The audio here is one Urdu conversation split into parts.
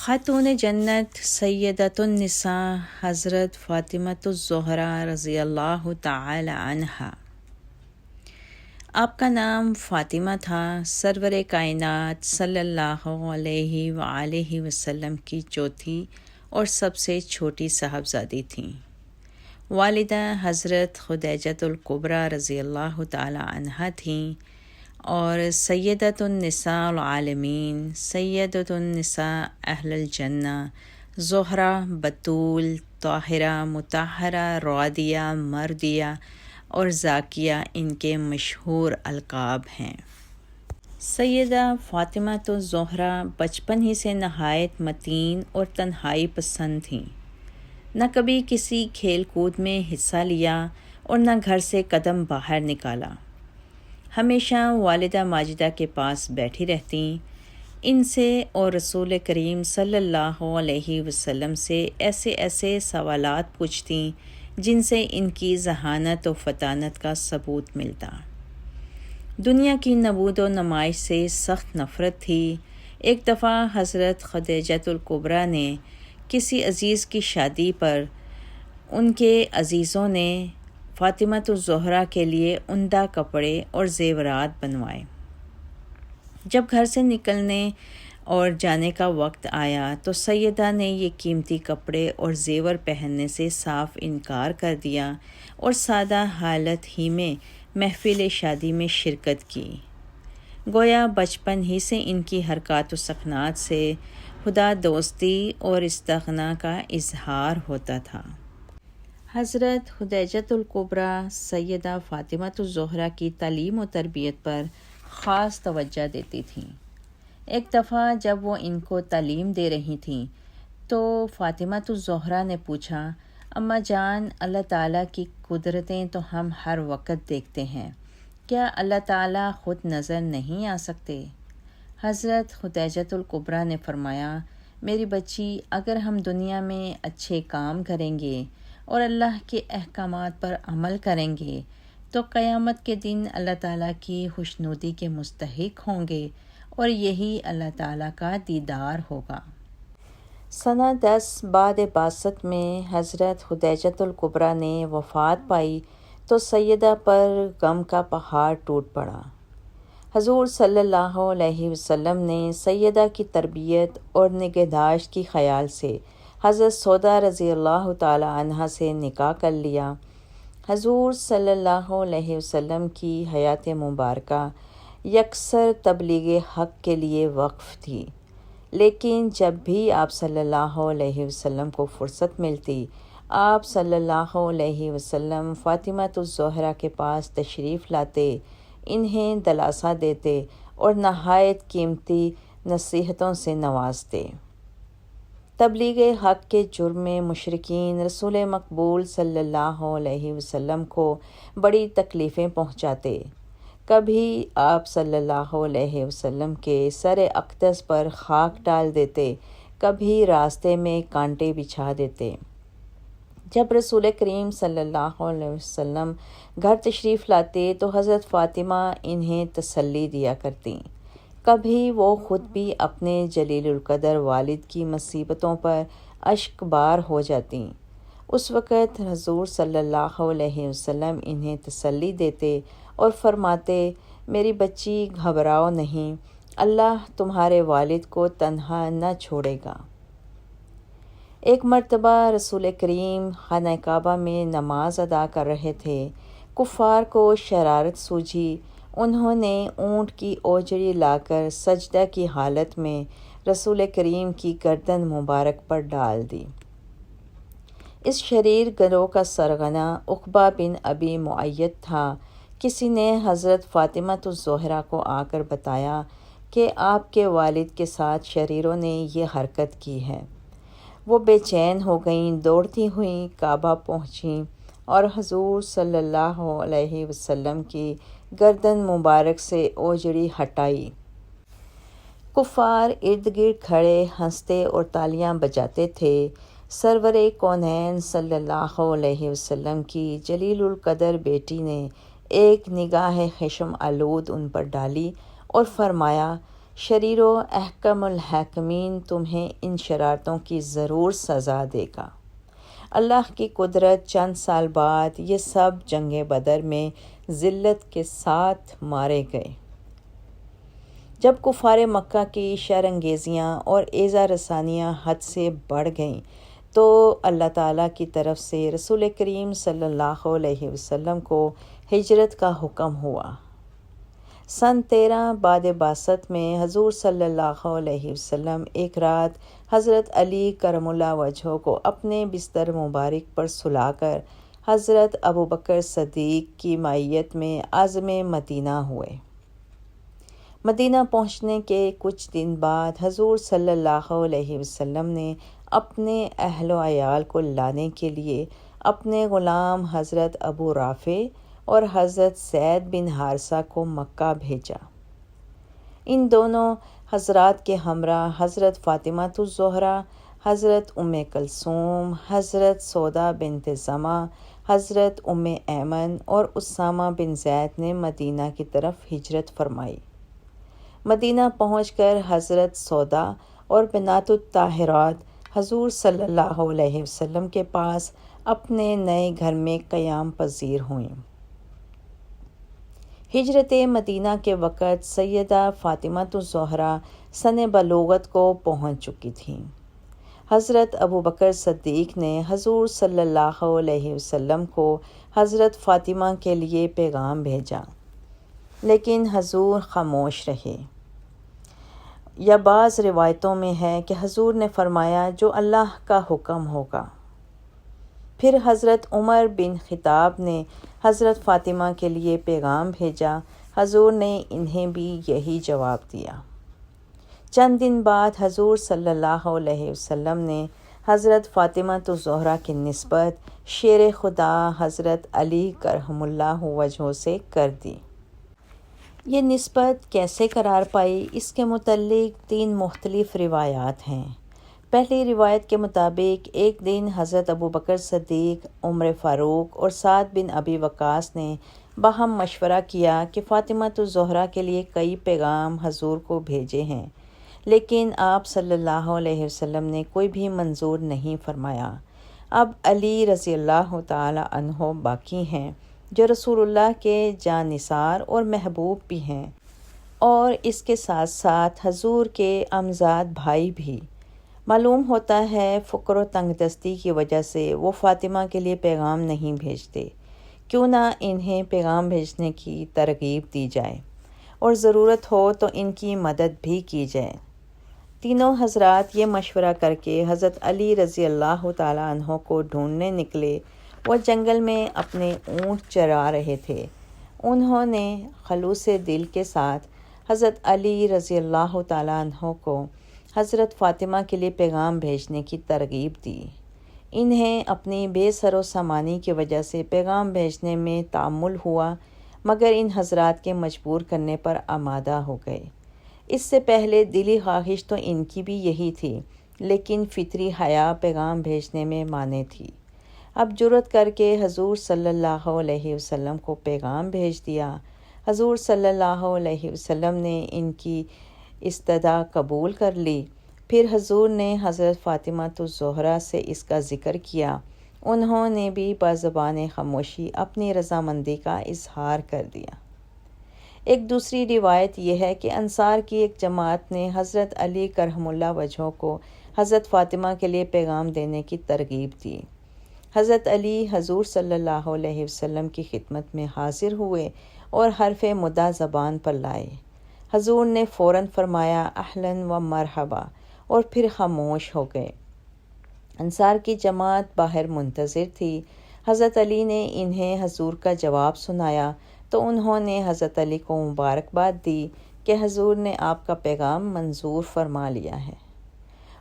خاتون جنت سیدۃ النساء حضرت فاطمۃ الزہرا رضی اللہ تعالی عنہا۔ آپ کا نام فاطمہ تھا۔ سرور کائنات صلی اللہ علیہ وآلہ وسلم کی چوتھی اور سب سے چھوٹی صاحبزادی تھیں۔ والدہ حضرت خدیجہ الکبریٰ رضی اللہ تعالی عنہا تھیں اور سیدۃ النساء العالمین، سیدۃ النساء اہل الجنہ، زہرا، بطول، طاہرہ، مطہرہ، رعدیہ، مردیہ اور زاکیہ ان کے مشہور القاب ہیں۔ سیدہ فاطمہ الزہرا بچپن ہی سے نہایت متین اور تنہائی پسند تھیں۔ نہ کبھی کسی کھیل کود میں حصہ لیا اور نہ گھر سے قدم باہر نکالا۔ ہمیشہ والدہ ماجدہ کے پاس بیٹھی رہتیں، ان سے اور رسول کریم صلی اللہ علیہ وسلم سے ایسے سوالات پوچھتیں جن سے ان کی ذہانت و فطانت کا ثبوت ملتا۔ دنیا کی نبود و نمائش سے سخت نفرت تھی۔ ایک دفعہ حضرت خدیجہ الکبریٰ نے کسی عزیز کی شادی پر ان کے عزیزوں نے فاطمہ الزہرا کے لیے عمدہ کپڑے اور زیورات بنوائے۔ جب گھر سے نکلنے اور جانے کا وقت آیا تو سیدہ نے یہ قیمتی کپڑے اور زیور پہننے سے صاف انکار کر دیا اور سادہ حالت ہی میں محفل شادی میں شرکت کی۔ گویا بچپن ہی سے ان کی حرکات و سکنات سے خدا دوستی اور استغنا کا اظہار ہوتا تھا۔ حضرت خدیجہ الکبریٰ سیدہ فاطمہ الزہرا کی تعلیم و تربیت پر خاص توجہ دیتی تھیں۔ ایک دفعہ جب وہ ان کو تعلیم دے رہی تھیں تو فاطمہ الزہرا نے پوچھا، اماں جان، اللہ تعالیٰ کی قدرتیں تو ہم ہر وقت دیکھتے ہیں، کیا اللہ تعالیٰ خود نظر نہیں آ سکتے؟ حضرت خدیجہ الکبریٰ نے فرمایا، میری بچی، اگر ہم دنیا میں اچھے کام کریں گے اور اللہ کے احکامات پر عمل کریں گے تو قیامت کے دن اللہ تعالیٰ کی خوشنودی کے مستحق ہوں گے اور یہی اللہ تعالیٰ کا دیدار ہوگا۔ سنہ 10 بعد بعثت میں حضرت خدیجہ الکبریٰ نے وفات پائی تو سیدہ پر غم کا پہاڑ ٹوٹ پڑا۔ حضور صلی اللہ علیہ وسلم نے سیدہ کی تربیت اور نگہداشت کی خیال سے حضرت سودا رضی اللہ تعالی عنہا سے نکاح کر لیا۔ حضور صلی اللہ علیہ وسلم کی حیات مبارکہ یکسر تبلیغ حق کے لیے وقف تھی، لیکن جب بھی آپ صلی اللہ علیہ وسلم کو فرصت ملتی، آپ صلی اللہ علیہ وسلم فاطمہ الزہرا کے پاس تشریف لاتے، انہیں دلاسا دیتے اور نہایت قیمتی نصیحتوں سے نوازتے۔ تبلیغ حق کے جرم میں مشرکین رسول مقبول صلی اللہ علیہ وسلم کو بڑی تکلیفیں پہنچاتے۔ کبھی آپ صلی اللہ علیہ وسلم کے سر اقدس پر خاک ڈال دیتے، کبھی راستے میں کانٹے بچھا دیتے۔ جب رسول کریم صلی اللہ علیہ وسلم گھر تشریف لاتے تو حضرت فاطمہ انہیں تسلی دیا کرتیں۔ کبھی وہ خود بھی اپنے جلیل القدر والد کی مصیبتوں پر اشک بار ہو جاتیں۔ اس وقت حضور صلی اللہ علیہ وسلم انہیں تسلی دیتے اور فرماتے، میری بچی، گھبراؤ نہیں، اللہ تمہارے والد کو تنہا نہ چھوڑے گا۔ ایک مرتبہ رسول کریم خانہ کعبہ میں نماز ادا کر رہے تھے، کفار کو شرارت سوجھی، انہوں نے اونٹ کی اوجڑی لا کر سجدہ کی حالت میں رسول کریم کی گردن مبارک پر ڈال دی۔ اس شریر گروہ کا سرغنہ عقبہ بن ابی معیط تھا۔ کسی نے حضرت فاطمہ الزہرا کو آ کر بتایا کہ آپ کے والد کے ساتھ شریروں نے یہ حرکت کی ہے۔ وہ بے چین ہو گئیں، دوڑتی ہوئیں کعبہ پہنچیں اور حضور صلی اللہ علیہ وسلم کی گردن مبارک سے اوجڑی ہٹائی۔ کفار ارد گرد کھڑے ہنستے اور تالیاں بجاتے تھے۔ سرور کونین صلی اللہ علیہ وسلم کی جلیل القدر بیٹی نے ایک نگاہ خشم آلود ان پر ڈالی اور فرمایا، شریر و احکم الحاکمین تمہیں ان شرارتوں کی ضرور سزا دے گا۔ اللہ کی قدرت، چند سال بعد یہ سب جنگ بدر میں ذلت کے ساتھ مارے گئے۔ جب کفار مکہ کی شر انگیزیاں اور ایذا رسانیاں حد سے بڑھ گئیں تو اللہ تعالیٰ کی طرف سے رسول کریم صلی اللہ علیہ وسلم کو ہجرت کا حکم ہوا۔ سن 13 بعد بعثت میں حضور صلی اللہ علیہ وسلم ایک رات حضرت علی کرم اللہ وجہہ کو اپنے بستر مبارک پر سلا کر حضرت ابوبکر صدیق کی معیت میں عازم مدینہ ہوئے۔ مدینہ پہنچنے کے کچھ دن بعد حضور صلی اللہ علیہ وسلم نے اپنے اہل و عیال کو لانے کے لیے اپنے غلام حضرت ابو رافع اور حضرت زید بن حارثہ کو مکہ بھیجا۔ ان دونوں حضرات کے ہمراہ حضرت فاطمہ الزہرا، حضرت ام کلثوم، حضرت سودا بنت زمع، حضرت ام ایمن اور اسامہ بن زید نے مدینہ کی طرف ہجرت فرمائی۔ مدینہ پہنچ کر حضرت سودا اور بنات الطاہرات حضور صلی اللہ علیہ وسلم کے پاس اپنے نئے گھر میں قیام پذیر ہوئیں۔ ہجرت مدینہ کے وقت سیدہ فاطمہ الزہرا سن بلوغت کو پہنچ چکی تھیں۔ حضرت ابوبکر صدیق نے حضور صلی اللہ علیہ وسلم کو حضرت فاطمہ کے لیے پیغام بھیجا، لیکن حضور خاموش رہے۔ یا بعض روایتوں میں ہے کہ حضور نے فرمایا جو اللہ کا حکم ہوگا۔ پھر حضرت عمر بن خطاب نے حضرت فاطمہ کے لیے پیغام بھیجا، حضور نے انہیں بھی یہی جواب دیا۔ چند دن بعد حضور صلی اللہ علیہ وسلم نے حضرت فاطمہ الزہرا کی نسبت شیر خدا حضرت علی کرم اللہ وجہہ سے کر دی۔ یہ نسبت کیسے قرار پائی، اس کے متعلق 3 مختلف روایات ہیں۔ پہلی روایت کے مطابق ایک دن حضرت ابوبکر صدیق، عمر فاروق اور سعد بن ابی وقاص نے باہم مشورہ کیا کہ فاطمہ الزہرا کے لیے کئی پیغام حضور کو بھیجے ہیں، لیکن آپ صلی اللہ علیہ وسلم نے کوئی بھی منظور نہیں فرمایا۔ اب علی رضی اللہ تعالی عنہ باقی ہیں، جو رسول اللہ کے جاں نثار اور محبوب بھی ہیں، اور اس کے ساتھ ساتھ حضور کے امزاد بھائی بھی۔ معلوم ہوتا ہے فقر و تنگ دستی کی وجہ سے وہ فاطمہ کے لیے پیغام نہیں بھیجتے، کیوں نہ انہیں پیغام بھیجنے کی ترغیب دی جائے اور ضرورت ہو تو ان کی مدد بھی کی جائے۔ تینوں حضرات یہ مشورہ کر کے حضرت علی رضی اللہ تعالیٰ عنہ کو ڈھونڈنے نکلے۔ وہ جنگل میں اپنے اونٹ چرا رہے تھے۔ انہوں نے خلوص دل کے ساتھ حضرت علی رضی اللہ تعالیٰ عنہ کو حضرت فاطمہ کے لیے پیغام بھیجنے کی ترغیب دی۔ انہیں اپنی بے سر و سامانی کی وجہ سے پیغام بھیجنے میں تعمل ہوا، مگر ان حضرات کے مجبور کرنے پر آمادہ ہو گئے۔ اس سے پہلے دلی خواہش تو ان کی بھی یہی تھی، لیکن فطری حیا پیغام بھیجنے میں مانع تھی۔ اب جرأت کر کے حضور صلی اللہ علیہ وسلم کو پیغام بھیج دیا۔ حضور صلی اللہ علیہ وسلم نے ان کی استدعا قبول کر لی۔ پھر حضور نے حضرت فاطمہ الزہرا سے اس کا ذکر کیا۔ انہوں نے بھی بزبان خاموشی اپنی رضامندی کا اظہار کر دیا۔ ایک دوسری روایت یہ ہے کہ انصار کی ایک جماعت نے حضرت علی کرم اللہ وجہہ کو حضرت فاطمہ کے لیے پیغام دینے کی ترغیب دی۔ حضرت علی حضور صلی اللہ علیہ وسلم کی خدمت میں حاضر ہوئے اور حرف مدح زبان پر لائے۔ حضور نے فوراً فرمایا اہلاً و مرحبا، اور پھر خاموش ہو گئے۔ انصار کی جماعت باہر منتظر تھی۔ حضرت علی نے انہیں حضور کا جواب سنایا تو انہوں نے حضرت علی کو مبارکباد دی کہ حضور نے آپ کا پیغام منظور فرما لیا ہے۔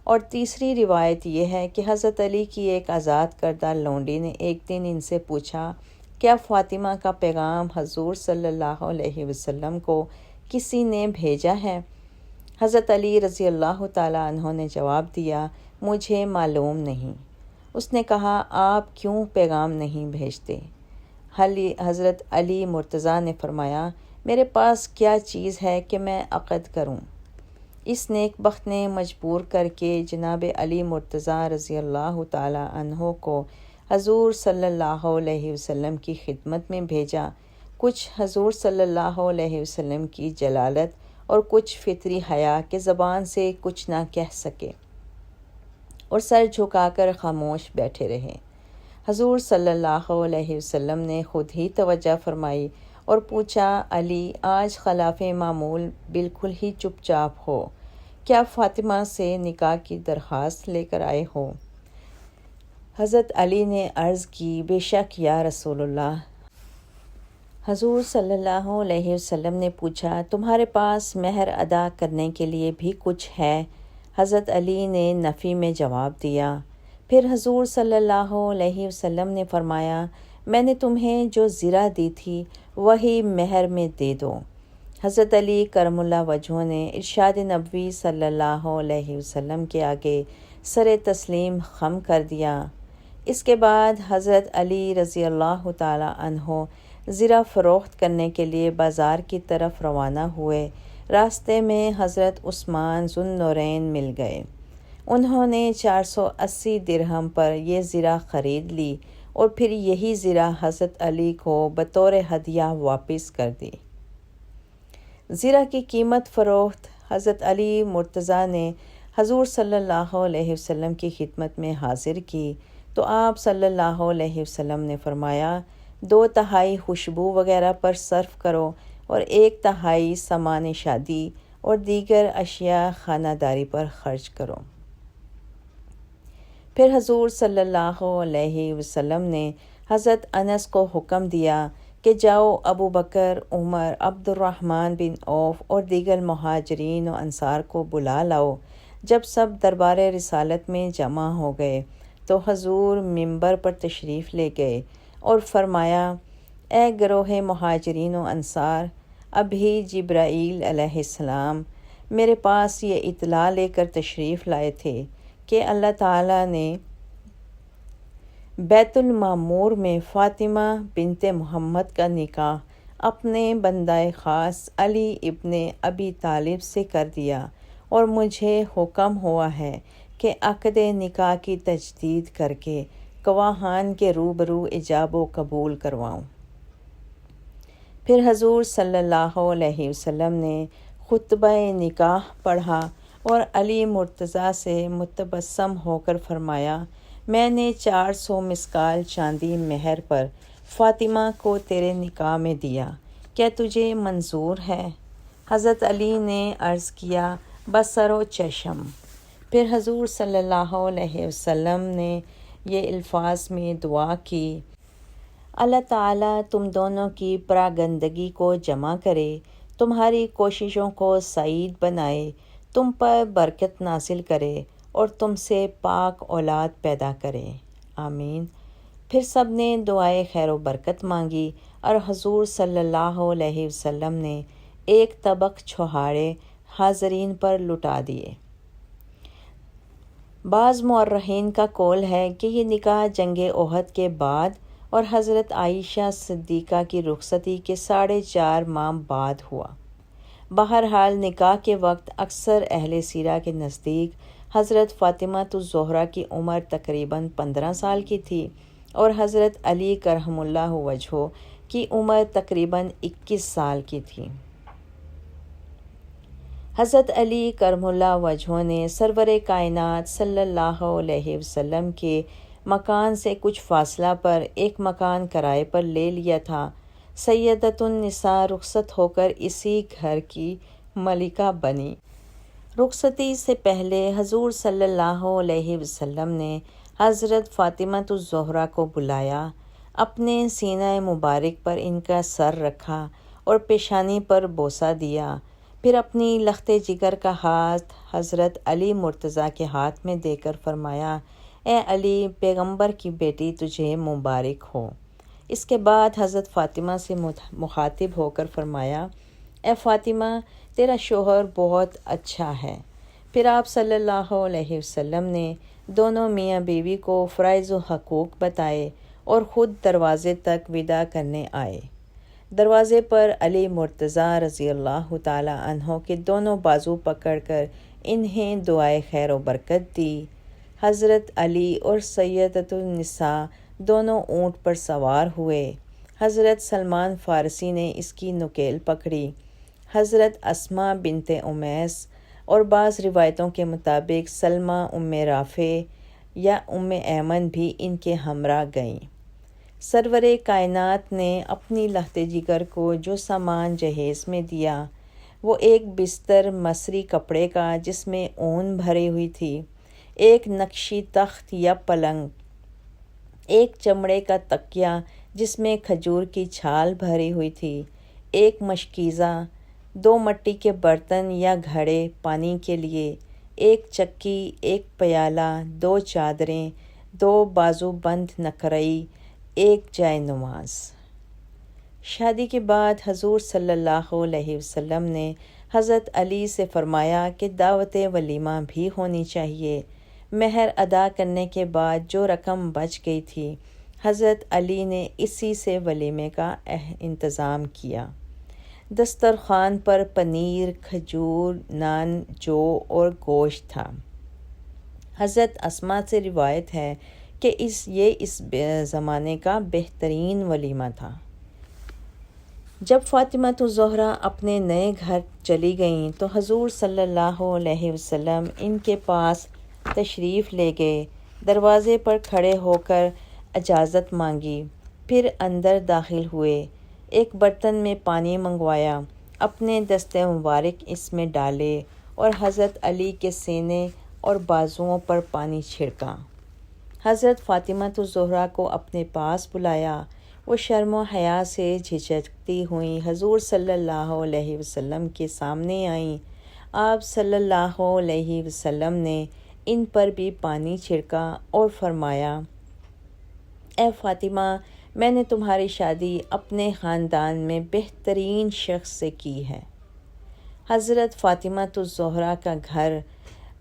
اور تیسری روایت یہ ہے کہ حضرت علی کی ایک آزاد کردہ لونڈی نے ایک دن ان سے پوچھا، کیا فاطمہ کا پیغام حضور صلی اللہ علیہ وسلم کو کسی نے بھیجا ہے؟ حضرت علی رضی اللہ تعالیٰ عنہ نے جواب دیا، مجھے معلوم نہیں۔ اس نے کہا، آپ کیوں پیغام نہیں بھیجتے؟ حضرت علی مرتضیٰ نے فرمایا، میرے پاس کیا چیز ہے کہ میں عقد کروں؟ اس نیک بخت نے مجبور کر کے جناب علی مرتضیٰ رضی اللہ تعالی عنہ کو حضور صلی اللہ علیہ وسلم کی خدمت میں بھیجا۔ کچھ حضور صلی اللہ علیہ وسلم کی جلالت اور کچھ فطری حیا کے زبان سے کچھ نہ کہہ سکے اور سر جھکا کر خاموش بیٹھے رہے۔ حضور صلی اللہ علیہ وسلم نے خود ہی توجہ فرمائی اور پوچھا، علی، آج خلاف معمول بالکل ہی چپ چاپ ہو، کیا فاطمہ سے نکاح کی درخواست لے کر آئے ہو؟ حضرت علی نے عرض کی، بے شک یا رسول اللہ۔ حضور صلی اللہ علیہ وسلم نے پوچھا، تمہارے پاس مہر ادا کرنے کے لیے بھی کچھ ہے؟ حضرت علی نے نفی میں جواب دیا۔ پھر حضور صلی اللہ علیہ وسلم نے فرمایا، میں نے تمہیں جو زرہ دی تھی وہی مہر میں دے دو۔ حضرت علی کرم اللہ وجہہ نے ارشاد نبوی صلی اللہ علیہ وسلم کے آگے سر تسلیم خم کر دیا۔ اس کے بعد حضرت علی رضی اللہ تعالی عنہ زرہ فروخت کرنے کے لیے بازار کی طرف روانہ ہوئے۔ راستے میں حضرت عثمان ذو النورین مل گئے۔ انہوں نے 480 درہم پر یہ زرہ خرید لی اور پھر یہی زرہ حضرت علی کو بطور ہدیہ واپس کر دی۔ زرہ کی قیمت فروخت حضرت علی مرتضیٰ نے حضور صلی اللہ علیہ وسلم کی خدمت میں حاضر کی تو آپ صلی اللہ علیہ وسلم نے فرمایا، 2/3 خوشبو وغیرہ پر صرف کرو اور 1/3 سامان شادی اور دیگر اشیاء خانہ داری پر خرچ کرو۔ پھر حضور صلی اللہ علیہ وسلم نے حضرت انس کو حکم دیا کہ جاؤ، ابو بکر، عمر، عبد الرحمن بن عوف اور دیگر مہاجرین و انصار کو بلا لاؤ۔ جب سب دربار رسالت میں جمع ہو گئے تو حضور منبر پر تشریف لے گئے اور فرمایا، اے گروہ مہاجرین و انصار، ابھی جبرائیل علیہ السلام میرے پاس یہ اطلاع لے کر تشریف لائے تھے کہ اللہ تعالیٰ نے بیت المعمور میں فاطمہ بنت محمد کا نکاح اپنے بندہ خاص علی ابن ابی طالب سے کر دیا اور مجھے حکم ہوا ہے کہ عقد نکاح کی تجدید کر کے گواہان کے روبرو ایجاب و قبول کرواؤں۔ پھر حضور صلی اللہ علیہ وسلم نے خطبہ نکاح پڑھا اور علی مرتضیٰ سے متبسم ہو کر فرمایا، میں نے 400 مسکال چاندی مہر پر فاطمہ کو تیرے نکاح میں دیا، کیا تجھے منظور ہے؟ حضرت علی نے عرض کیا، بصر و چشم۔ پھر حضور صلی اللہ علیہ وسلم نے یہ الفاظ میں دعا کی، اللہ تعالیٰ تم دونوں کی پراگندگی کو جمع کرے، تمہاری کوششوں کو سعید بنائے، تم پر برکت نازل کرے اور تم سے پاک اولاد پیدا کرے، آمین۔ پھر سب نے دعائے خیر و برکت مانگی اور حضور صلی اللہ علیہ وسلم نے 1 طبق چھہاڑے حاضرین پر لٹا دیے۔ بعض مورخین کا قول ہے کہ یہ نکاح جنگ احد کے بعد اور حضرت عائشہ صدیقہ کی رخصتی کے 4.5 ماہ بعد ہوا۔ بہرحال نکاح کے وقت اکثر اہل سیرہ کے نزدیک حضرت فاطمہ الزہرا کی عمر تقریباً 15 سال کی تھی اور حضرت علی کرم اللہ وجہہ کی عمر تقریباً 21 سال کی تھی۔ حضرت علی کرم اللہ وجہہ نے سرور کائنات صلی اللہ علیہ وسلم کے مکان سے کچھ فاصلہ پر ایک مکان کرائے پر لے لیا تھا۔ سیدۃ النساء رخصت ہو کر اسی گھر کی ملکہ بنی۔ رخصتی سے پہلے حضور صلی اللہ علیہ وسلم نے حضرت فاطمہ الزہرا کو بلایا، اپنے سینہ مبارک پر ان کا سر رکھا اور پیشانی پر بوسہ دیا، پھر اپنی لخت جگر کا ہاتھ حضرت علی مرتضیٰ کے ہاتھ میں دے کر فرمایا، اے علی، پیغمبر کی بیٹی تجھے مبارک ہو۔ اس کے بعد حضرت فاطمہ سے مخاطب ہو کر فرمایا، اے فاطمہ، تیرا شوہر بہت اچھا ہے۔ پھر آپ صلی اللہ علیہ وسلم نے دونوں میاں بیوی کو فرائض و حقوق بتائے اور خود دروازے تک وداع کرنے آئے۔ دروازے پر علی مرتضیٰ رضی اللہ تعالیٰ عنہ کے دونوں بازو پکڑ کر انہیں دعائے خیر و برکت دی۔ حضرت علی اور سیدۃ النساء دونوں اونٹ پر سوار ہوئے۔ حضرت سلمان فارسی نے اس کی نکیل پکڑی۔ حضرت اسماء بنت امیس اور بعض روایتوں کے مطابق سلمہ ام رافع یا ام ایمن بھی ان کے ہمراہ گئیں۔ سرور کائنات نے اپنی لخت جگر کو جو سامان جہیز میں دیا وہ ایک بستر مصری کپڑے کا جس میں اون بھری ہوئی تھی، ایک نقشی تخت یا پلنگ، ایک چمڑے کا تکیہ جس میں کھجور کی چھال بھری ہوئی تھی، ایک مشکیزہ، 2 مٹی کے برتن یا گھڑے پانی کے لیے، ایک چکی، ایک پیالہ، 2 چادریں، 2 بازو بند نقرئی، ایک جائے نماز۔ شادی کے بعد حضور صلی اللہ علیہ وسلم نے حضرت علی سے فرمایا کہ دعوت ولیمہ بھی ہونی چاہیے۔ مہر ادا کرنے کے بعد جو رقم بچ گئی تھی حضرت علی نے اسی سے ولیمے کا انتظام کیا۔ دسترخوان پر پنیر، کھجور، نان، جو اور گوشت تھا۔ حضرت اسماء سے روایت ہے کہ یہ اس زمانے کا بہترین ولیمہ تھا۔ جب فاطمہ الزہرا اپنے نئے گھر چلی گئیں تو حضور صلی اللہ علیہ وسلم ان کے پاس تشریف لے گئے، دروازے پر کھڑے ہو کر اجازت مانگی، پھر اندر داخل ہوئے، ایک برتن میں پانی منگوایا، اپنے دست مبارک اس میں ڈالے اور حضرت علی کے سینے اور بازوؤں پر پانی چھڑکا۔ حضرت فاطمہ الزہرا کو اپنے پاس بلایا، وہ شرم و حیا سے جھجکتی ہوئیں حضور صلی اللہ علیہ وسلم کے سامنے آئیں۔ آپ صلی اللہ علیہ وسلم نے ان پر بھی پانی چھڑکا اور فرمایا، اے فاطمہ، میں نے تمہاری شادی اپنے خاندان میں بہترین شخص سے کی ہے۔ حضرت فاطمہ الزہرا کا گھر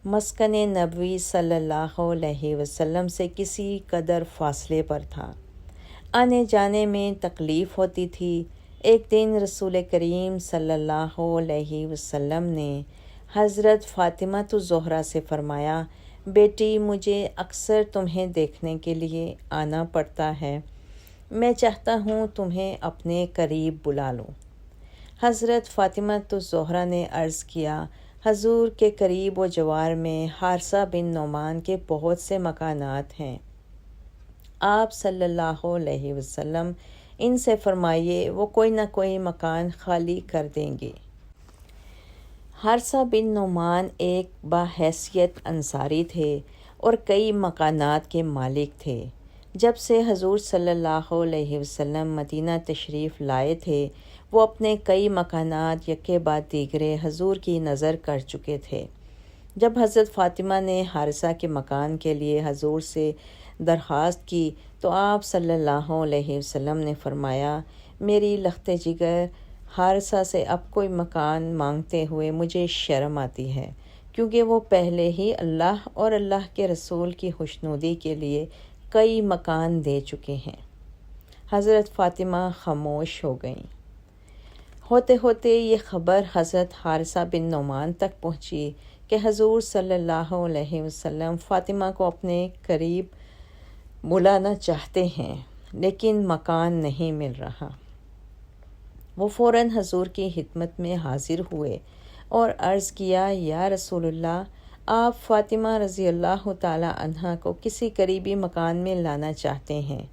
مسکن نبوی صلی اللہ علیہ وسلم سے کسی قدر فاصلے پر تھا، آنے جانے میں تکلیف ہوتی تھی۔ ایک دن رسول کریم صلی اللہ علیہ وسلم نے حضرت فاطمہ الزہرا سے فرمایا، بیٹی، مجھے اکثر تمہیں دیکھنے کے لیے آنا پڑتا ہے، میں چاہتا ہوں تمہیں اپنے قریب بلا لوں۔ حضرت فاطمہ الزہرا نے عرض کیا، حضور کے قریب و جوار میں حارثہ بن نعمان کے بہت سے مکانات ہیں، آپ صلی اللہ علیہ وسلم ان سے فرمائیے وہ کوئی نہ کوئی مکان خالی کر دیں گے۔ حارثہ بن نعمان ایک باحیثیت انصاری تھے اور کئی مکانات کے مالک تھے۔ جب سے حضور صلی اللہ علیہ وسلم مدینہ تشریف لائے تھے وہ اپنے کئی مکانات یکے بعد دیگرے حضور کی نظر کر چکے تھے۔ جب حضرت فاطمہ نے حارثہ کے مکان کے لیے حضور سے درخواست کی تو آپ صلی اللہ علیہ وسلم نے فرمایا، میری لخت جگر حارثہ سے اب کوئی مکان مانگتے ہوئے مجھے شرم آتی ہے، کیونکہ وہ پہلے ہی اللہ اور اللہ کے رسول کی خوشنودی کے لیے کئی مکان دے چکے ہیں۔ حضرت فاطمہ خاموش ہو گئیں۔ ہوتے ہوتے یہ خبر حضرت حارثہ بن نعمان تک پہنچی کہ حضور صلی اللہ علیہ وسلم فاطمہ کو اپنے قریب بلانا چاہتے ہیں لیکن مکان نہیں مل رہا۔ وہ فوراً حضور کی خدمت میں حاضر ہوئے اور عرض کیا، یا رسول اللہ، آپ فاطمہ رضی اللہ تعالی عنہا کو کسی قریبی مکان میں لانا چاہتے ہیں،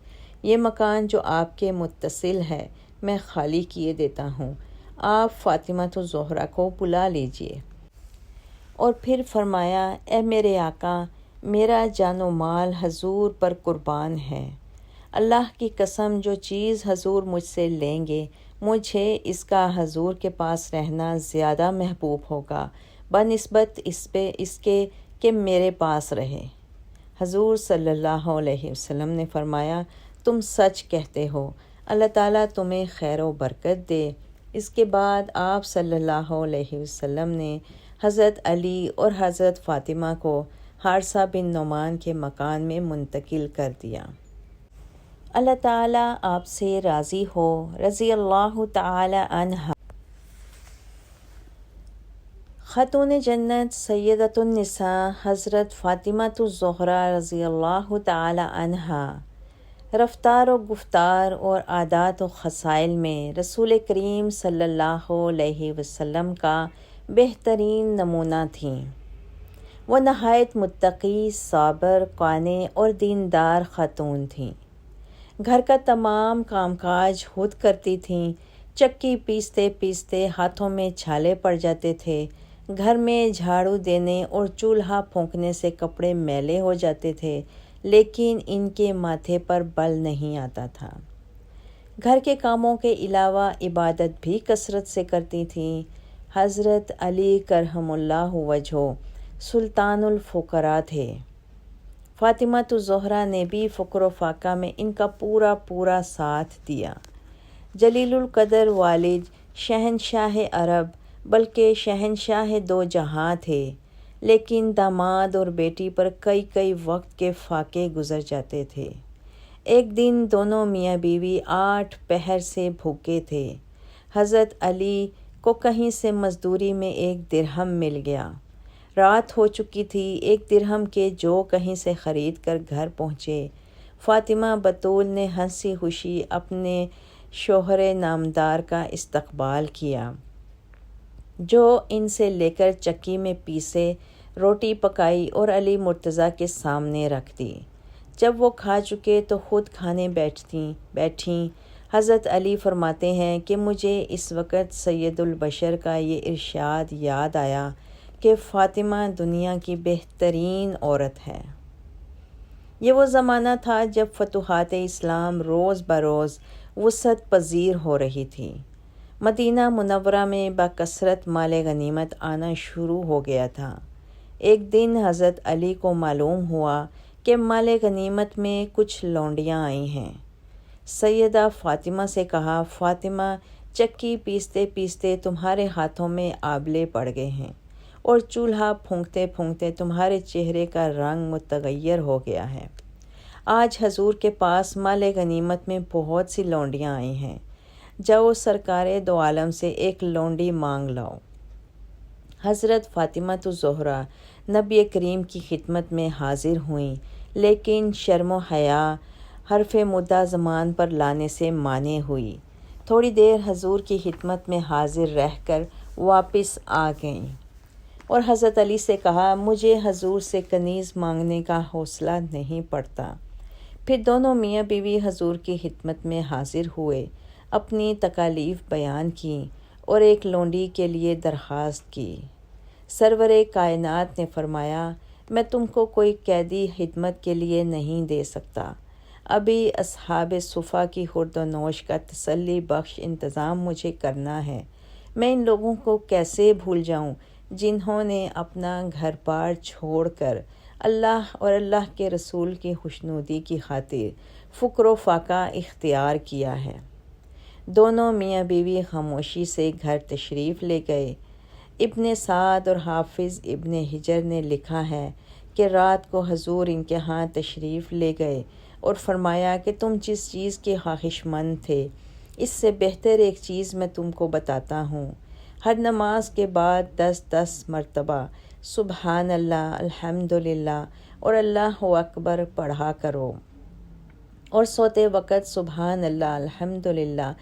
یہ مکان جو آپ کے متصل ہے میں خالی کیے دیتا ہوں، آپ فاطمہ الزہرا کو بلا لیجئے۔ اور پھر فرمایا، اے میرے آقا، میرا جان و مال حضور پر قربان ہے، اللہ کی قسم جو چیز حضور مجھ سے لیں گے مجھے اس کا حضور کے پاس رہنا زیادہ محبوب ہوگا بنسبت اس کے کہ میرے پاس رہے۔ حضور صلی اللہ علیہ وسلم نے فرمایا، تم سچ کہتے ہو، اللہ تعالیٰ تمہیں خیر و برکت دے۔ اس کے بعد آپ صلی اللہ علیہ وسلم نے حضرت علی اور حضرت فاطمہ کو حارثہ بن نعمان کے مکان میں منتقل کر دیا۔ اللہ تعالیٰ آپ سے راضی ہو۔ رضی اللہ تعالیٰ عنہا۔ خاتون جنت سیدۃ النساء حضرت فاطمہ الزہرا رضی اللہ تعالیٰ عنہا رفتار و گفتار اور عادات و خصائل میں رسول کریم صلی اللہ علیہ وسلم کا بہترین نمونہ تھیں۔ وہ نہایت متقی، صابر، قانع اور دیندار خاتون تھیں۔ گھر کا تمام کام کاج خود کرتی تھیں۔ چکی پیستے پیستے ہاتھوں میں چھالے پڑ جاتے تھے۔ گھر میں جھاڑو دینے اور چولہا پھونکنے سے کپڑے میلے ہو جاتے تھے، لیکن ان کے ماتھے پر بل نہیں آتا تھا۔ گھر کے کاموں کے علاوہ عبادت بھی کثرت سے کرتی تھیں۔ حضرت علی کرم اللہ وجہہ سلطان الفقراء تھے۔ فاطمہ الزہرا نے بھی فقر و فاقہ میں ان کا پورا ساتھ دیا۔ جلیل القدر والد شہنشاہ عرب بلکہ شہنشاہ دو جہاں تھے، لیکن داماد اور بیٹی پر کئی وقت کے فاقے گزر جاتے تھے۔ ایک دن دونوں میاں بیوی 8 پہر سے بھوکے تھے۔ حضرت علی کو کہیں سے مزدوری میں 1 درہم مل گیا۔ رات ہو چکی تھی۔ 1 درہم کے جو کہیں سے خرید کر گھر پہنچے۔ فاطمہ بطول نے ہنسی خوشی اپنے شوہر نامدار کا استقبال کیا، جو ان سے لے کر چکی میں پیسے، روٹی پکائی اور علی مرتضیٰ کے سامنے رکھ دی۔ جب وہ کھا چکے تو خود کھانے بیٹھیں۔ حضرت علی فرماتے ہیں کہ مجھے اس وقت سید البشر کا یہ ارشاد یاد آیا کہ فاطمہ دنیا کی بہترین عورت ہے۔ یہ وہ زمانہ تھا جب فتوحات اسلام روز بروز وسعت پذیر ہو رہی تھی۔ مدینہ منورہ میں بکثرت مال غنیمت آنا شروع ہو گیا تھا۔ ایک دن حضرت علی کو معلوم ہوا کہ مال غنیمت میں کچھ لونڈیاں آئی ہیں۔ سیدہ فاطمہ سے کہا، فاطمہ، چکی پیستے پیستے تمہارے ہاتھوں میں آبلے پڑ گئے ہیں اور چولہا پھونکتے پھونکتے تمہارے چہرے کا رنگ متغیر ہو گیا ہے۔ آج حضور کے پاس مال غنیمت میں بہت سی لونڈیاں آئی ہیں، جاؤ سرکار دو عالم سے 1 لونڈی مانگ لاؤ۔ حضرت فاطمہ الزہرا نبی کریم کی خدمت میں حاضر ہوئیں، لیکن شرم و حیا حرف مدعا زبان پر لانے سے مانع ہوئی۔ تھوڑی دیر حضور کی خدمت میں حاضر رہ کر واپس آ گئیں اور حضرت علی سے کہا، مجھے حضور سے کنیز مانگنے کا حوصلہ نہیں پڑتا۔ پھر دونوں میاں بیوی حضور کی خدمت میں حاضر ہوئے، اپنی تکالیف بیان کیں اور 1 لونڈی کے لیے درخواست کی۔ سرور کائنات نے فرمایا، میں تم کو کوئی قیدی خدمت کے لیے نہیں دے سکتا۔ ابھی اصحاب صفا کی خورد و نوش کا تسلی بخش انتظام مجھے کرنا ہے۔ میں ان لوگوں کو کیسے بھول جاؤں جنہوں نے اپنا گھر بار چھوڑ کر اللہ اور اللہ کے رسول کی خوشنودی کی خاطر فقر و فاقہ اختیار کیا ہے۔ دونوں میاں بیوی خاموشی سے گھر تشریف لے گئے۔ ابن سعد اور حافظ ابن حجر نے لکھا ہے کہ رات کو حضور ان کے ہاں تشریف لے گئے اور فرمایا کہ تم جس چیز کے خواہش مند تھے، اس سے بہتر ایک چیز میں تم کو بتاتا ہوں۔ ہر نماز کے بعد 10 مرتبہ سبحان اللہ، الحمدللہ اور اللہ اکبر پڑھا کرو، اور سوتے وقت سبحان اللہ، الحمدللہ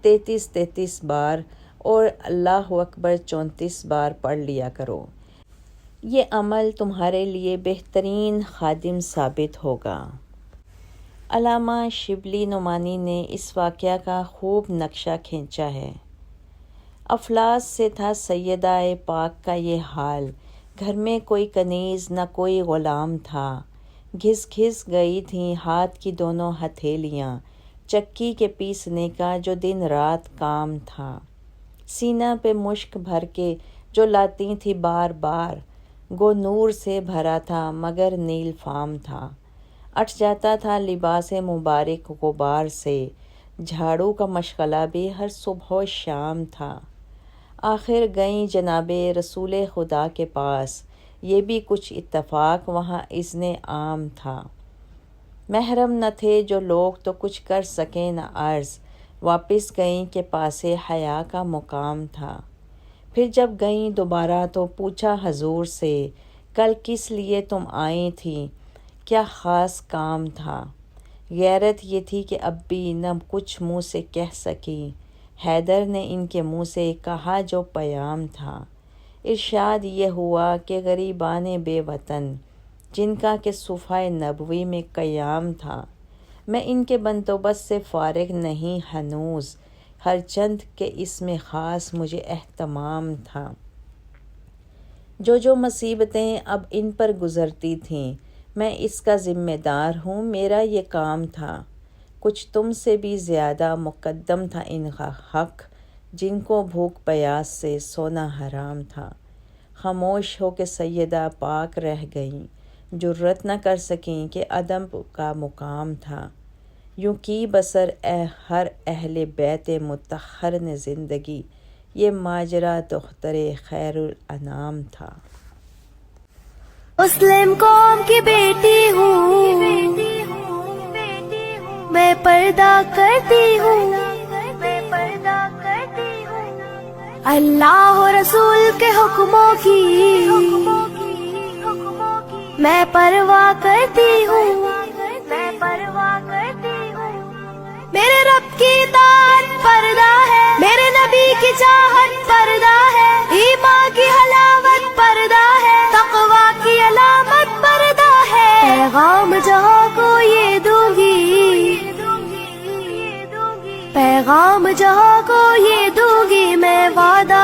33 بار اور اللہ اکبر 34 بار پڑھ لیا کرو۔ یہ عمل تمہارے لیے بہترین خادم ثابت ہوگا۔ علامہ شبلی نعمانی نے اس واقعہ کا خوب نقشہ کھینچا ہے۔ افلاس سے تھا سیدہ پاک کا یہ حال، گھر میں کوئی کنیز نہ کوئی غلام تھا۔ گھس گئی تھیں ہاتھ کی دونوں ہتھیلیاں، چکی کے پیسنے کا جو دن رات کام تھا۔ سینہ پہ مشک بھر کے جو لاتی تھی بار بار، گو نور سے بھرا تھا مگر نیل فام تھا۔ اٹھ جاتا تھا لباس مبارک غبار سے، جھاڑو کا مشغلہ بھی ہر صبح و شام تھا۔ آخر گئیں جناب رسول خدا کے پاس، یہ بھی کچھ اتفاق وہاں اذن عام تھا۔ محرم نہ تھے جو لوگ تو کچھ کر سکیں نہ عرض، واپس گئیں کہ پاسے حیا کا مقام تھا۔ پھر جب گئیں دوبارہ تو پوچھا حضور سے، کل کس لیے تم آئی تھیں، کیا خاص کام تھا؟ غیرت یہ تھی کہ اب بھی نہ کچھ منہ سے کہہ سکی۔ حیدر نے ان کے منہ سے کہا جو پیام تھا۔ ارشاد یہ ہوا کہ غریبان بے وطن جن کا کہ صفحہ نبوی میں قیام تھا، میں ان کے بندوبست سے فارغ نہیں ہنوز، ہر چند کہ اس میں خاص مجھے اہتمام تھا۔ جو مصیبتیں اب ان پر گزرتی تھیں، میں اس کا ذمہ دار ہوں، میرا یہ کام تھا۔ کچھ تم سے بھی زیادہ مقدم تھا ان کا حق، جن کو بھوک پیاس سے سونا حرام تھا۔ خاموش ہو کے سیدہ پاک رہ گئیں، جرأت نہ کر سکیں کہ ادب کا مقام تھا۔ یوں کی بسر ہر اہل بیت مطہر نے زندگی، یہ ماجرا دختر خیر الانام تھا۔ مسلم قوم کی بیٹی ہوں، میں پردہ کرتی ہوں، اللہ و رسول کے حکموں کی میں پرواہ کرتی ہوں، میرے رب کی اطاعت پردہ ہے، میرے نبی کی چاہت پردہ ہے، ایمان کی حلاوت پردہ ہے، تقوی کی علامت پردہ ہے، پیغام جہاں کو یہ دوں گی، پیغام جہاں کو یہ دوں گی، میں وعدہ